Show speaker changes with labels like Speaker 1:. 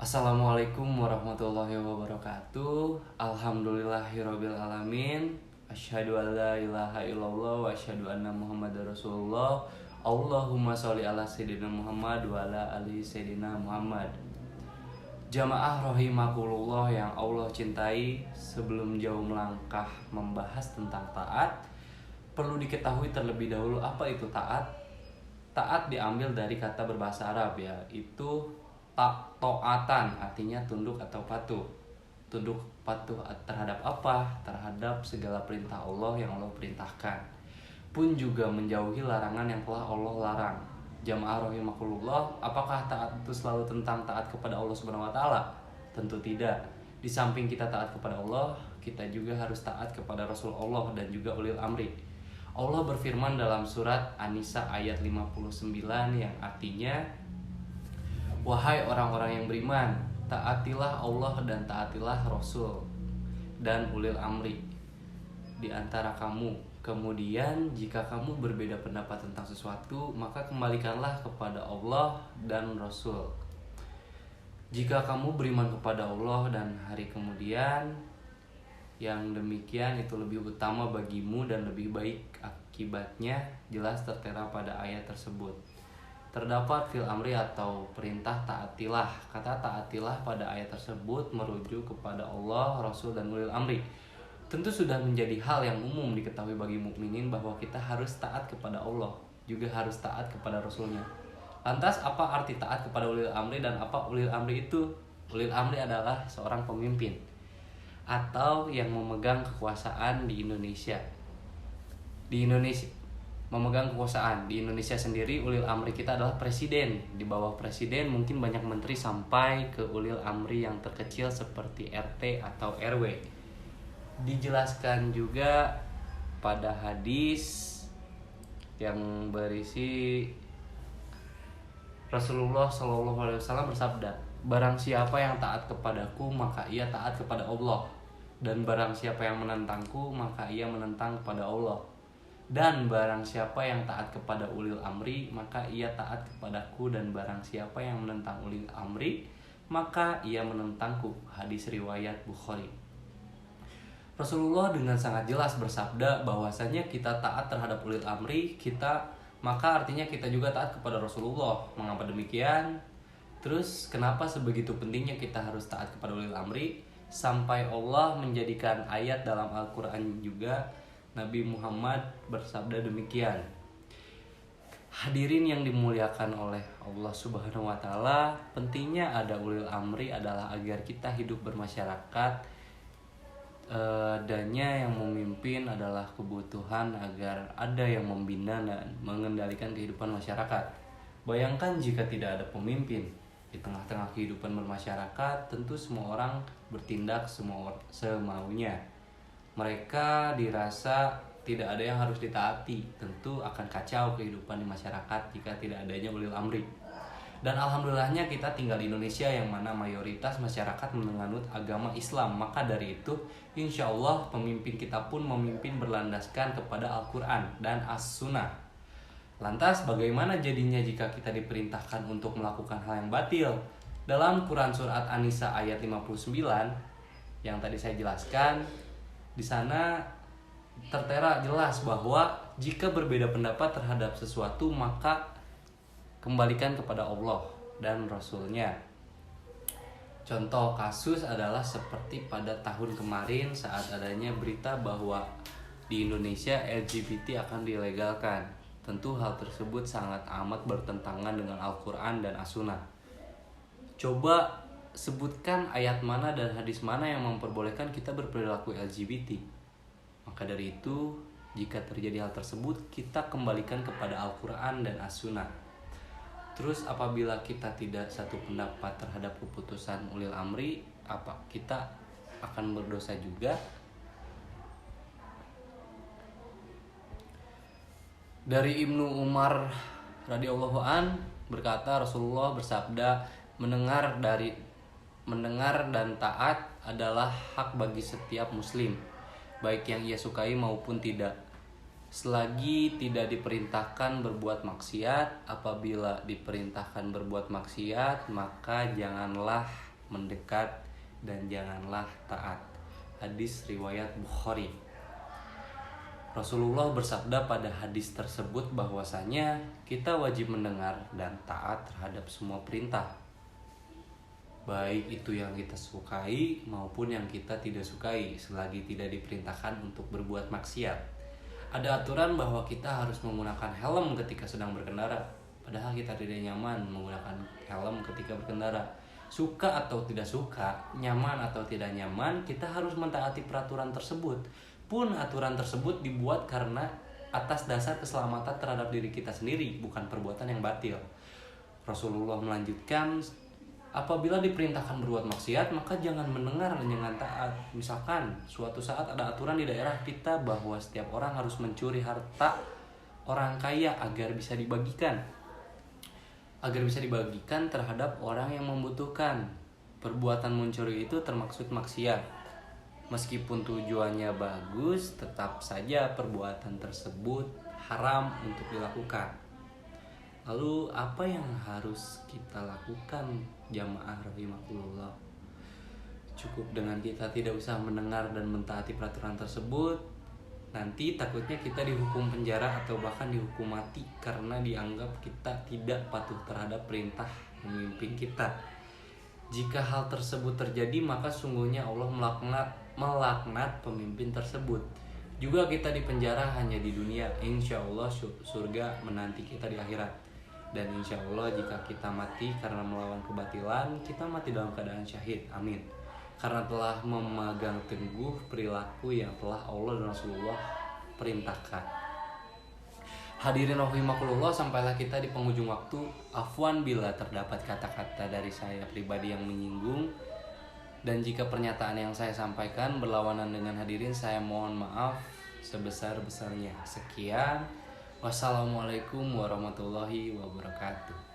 Speaker 1: Assalamualaikum warahmatullahi wabarakatuh. Alhamdulillahirabbil alamin. Asyhadu an la ilaha illallah wa asyhadu anna Muhammadar Rasulullah. Allahumma sholli ala sayyidina Muhammad wa ala ali sayyidina Muhammad. Jamaah rahimakumullah yang Allah cintai, sebelum jauh melangkah membahas tentang taat, perlu diketahui terlebih dahulu apa itu taat. Taat diambil dari kata berbahasa Arab, yaitu to'atan, artinya tunduk atau patuh. Tunduk patuh terhadap apa? Terhadap segala perintah Allah yang Allah perintahkan, pun juga menjauhi larangan yang telah Allah larang. Jamaah rahimakumullah, apakah taat itu selalu tentang taat kepada Allah Subhanahu wa taala? Tentu tidak. Di samping kita taat kepada Allah, kita juga harus taat kepada Rasul Allah dan juga ulil amri. Allah berfirman dalam surat An-Nisa ayat 59 yang artinya, wahai orang-orang yang beriman, taatilah Allah dan taatilah Rasul dan ulil amri di antara kamu. Kemudian jika kamu berbeda pendapat tentang sesuatu, maka kembalikanlah kepada Allah dan Rasul. Jika kamu beriman kepada Allah dan hari kemudian, yang demikian itu lebih utama bagimu dan lebih baik akibatnya, jelas tertera pada ayat tersebut. Terdapat fil amri atau perintah taatilah. Kata taatilah pada ayat tersebut merujuk kepada Allah, Rasul, dan ulil amri. Tentu sudah menjadi hal yang umum diketahui bagi mukminin bahwa kita harus taat kepada Allah, juga harus taat kepada Rasulnya. Lantas apa arti taat kepada ulil amri dan apa ulil amri itu? Ulil amri adalah seorang pemimpin atau yang memegang kekuasaan di Indonesia. Memegang kekuasaan di Indonesia sendiri, ulil amri kita adalah presiden. Di bawah presiden mungkin banyak menteri sampai ke ulil amri yang terkecil seperti RT atau RW. Dijelaskan juga pada hadis yang berisi Rasulullah SAW bersabda, barang siapa yang taat kepadaku maka ia taat kepada Allah, dan barang siapa yang menentangku maka ia menentang kepada Allah, dan barang siapa yang taat kepada ulil amri maka ia taat kepadaku, dan barang siapa yang menentang ulil amri maka ia menentangku. Hadis riwayat Bukhari. Rasulullah dengan sangat jelas bersabda bahwasanya kita taat terhadap ulil amri kita, maka artinya kita juga taat kepada Rasulullah. Mengapa demikian? Terus kenapa sebegitu pentingnya kita harus taat kepada ulil amri? Sampai Allah menjadikan ayat dalam Al-Quran juga, Nabi Muhammad bersabda demikian. Hadirin yang dimuliakan oleh Allah Subhanahu wa taala, pentingnya ada ulil amri adalah agar kita hidup bermasyarakat. Adanya yang memimpin adalah kebutuhan agar ada yang membina dan mengendalikan kehidupan masyarakat. Bayangkan jika tidak ada pemimpin di tengah-tengah kehidupan bermasyarakat, tentu semua orang bertindak semaunya. Mereka dirasa tidak ada yang harus ditaati. Tentu akan kacau kehidupan di masyarakat jika tidak adanya ulil amri. Dan alhamdulillahnya kita tinggal di Indonesia yang mana mayoritas masyarakat menganut agama Islam. Maka dari itu insya Allah pemimpin kita pun memimpin berlandaskan kepada Al-Quran dan As-Sunnah. Lantas bagaimana jadinya jika kita diperintahkan untuk melakukan hal yang batil? Dalam Quran surat An-Nisa ayat 59 yang tadi saya jelaskan, di sana tertera jelas bahwa jika berbeda pendapat terhadap sesuatu maka kembalikan kepada Allah dan Rasulnya. Contoh kasus adalah seperti pada tahun kemarin saat adanya berita bahwa di Indonesia LGBT akan dilegalkan. Tentu hal tersebut sangat amat bertentangan dengan Al-Quran dan As-Sunnah. Coba sebutkan ayat mana dan hadis mana yang memperbolehkan kita berperilaku LGBT. Maka dari itu, jika terjadi hal tersebut, kita kembalikan kepada Al-Quran dan As-Sunnah. Terus apabila kita tidak satu pendapat terhadap keputusan ulil amri, apa kita akan berdosa juga? Dari Ibnu Umar radhiyallahu an berkata, Rasulullah bersabda, mendengar dan taat adalah hak bagi setiap muslim, baik yang ia sukai maupun tidak. Selagi tidak diperintahkan berbuat maksiat, apabila diperintahkan berbuat maksiat, maka janganlah mendekat, dan janganlah taat. Hadis riwayat Bukhari. Rasulullah bersabda pada hadis tersebut bahwasanya kita wajib mendengar dan taat terhadap semua perintah, baik itu yang kita sukai maupun yang kita tidak sukai, selagi tidak diperintahkan untuk berbuat maksiat. Ada aturan bahwa kita harus menggunakan helm ketika sedang berkendara, padahal kita tidak nyaman menggunakan helm ketika berkendara. Suka atau tidak suka, nyaman atau tidak nyaman, kita harus mentaati peraturan tersebut. Pun aturan tersebut dibuat karena atas dasar keselamatan terhadap diri kita sendiri, bukan perbuatan yang batil. Rasulullah melanjutkan, apabila diperintahkan berbuat maksiat, maka jangan mendengar dan jangan taat. Misalkan suatu saat ada aturan di daerah kita bahwa setiap orang harus mencuri harta orang kaya agar bisa dibagikan terhadap orang yang membutuhkan. Perbuatan mencuri itu termaksud maksiat. Meskipun tujuannya bagus, tetap saja perbuatan tersebut haram untuk dilakukan. Lalu apa yang harus kita lakukan, jamaah rahimakumullah? Cukup dengan kita tidak usah mendengar dan mentaati peraturan tersebut. Nanti takutnya kita dihukum penjara atau bahkan dihukum mati karena dianggap kita tidak patuh terhadap perintah pemimpin kita. Jika hal tersebut terjadi, maka sungguhnya Allah melaknat pemimpin tersebut. Juga kita dipenjara hanya di dunia. Insya Allah surga menanti kita di akhirat. Dan insya Allah jika kita mati karena melawan kebatilan, kita mati dalam keadaan syahid. Amin. Karena telah memegang teguh perilaku yang telah Allah dan Rasulullah perintahkan. Hadirin rahimakumullah, sampailah kita di penghujung waktu. Afwan bila terdapat kata-kata dari saya pribadi yang menyinggung, dan jika pernyataan yang saya sampaikan berlawanan dengan hadirin, saya mohon maaf sebesar-besarnya. Sekian, wassalamualaikum warahmatullahi wabarakatuh.